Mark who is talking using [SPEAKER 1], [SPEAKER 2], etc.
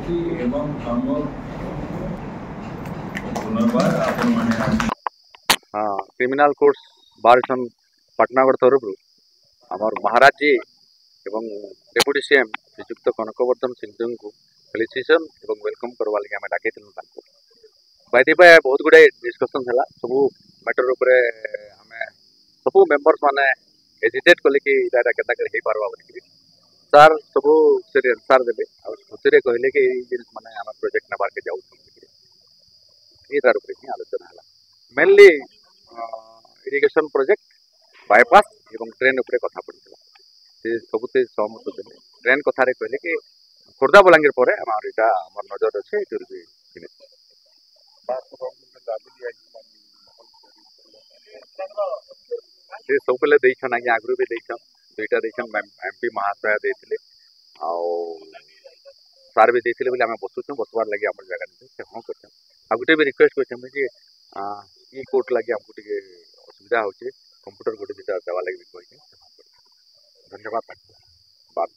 [SPEAKER 1] व्यक्ति एवं हम पुनर्बार आपण माने
[SPEAKER 2] हाँ क्रिमिनाल कोर्ट्स बारसन पाटनागढ़ तरफ आमर महाराज जी एवं डेप्यूटी सीएम श्रीजुक्त कनकवर्धन सिंह को फेलिसिटेशन एवं वेलकम करवा लगे आम डाक बैठी बहुत गुड़े डिस्कसन है सब मैटर उपर आम सब मेम्बर्स माने हेजिटेट कले कि केता हो पार्बा बोलिक सार सब से आंसर देते खुशी कहले कि जिन मैंने आम प्रोजेक्ट नबार के जाऊँ तार आलोचना है मेनली इरिगेशन प्रोजेक्ट बायपास एवं ट्रेन उपरे कथा पड़ता से सबुते सहमत देते ट्रेन कथार कहले कि खोर्धा बलांगीर पर यहाँ आम नजर अच्छे से सब बेले देन आगे आगु भी देन दुईटा देन एमपी महाशय देते सार भी देते बोले आम बसुचु बसवार लगे आम जगह से हाँ कर गोटे भी रिक्वेस्ट कर ई कोर्ट लगे आमको टे असुविधा हो कंप्यूटर गोटे दुटा देवा लगे भी कही धन्यवाद बात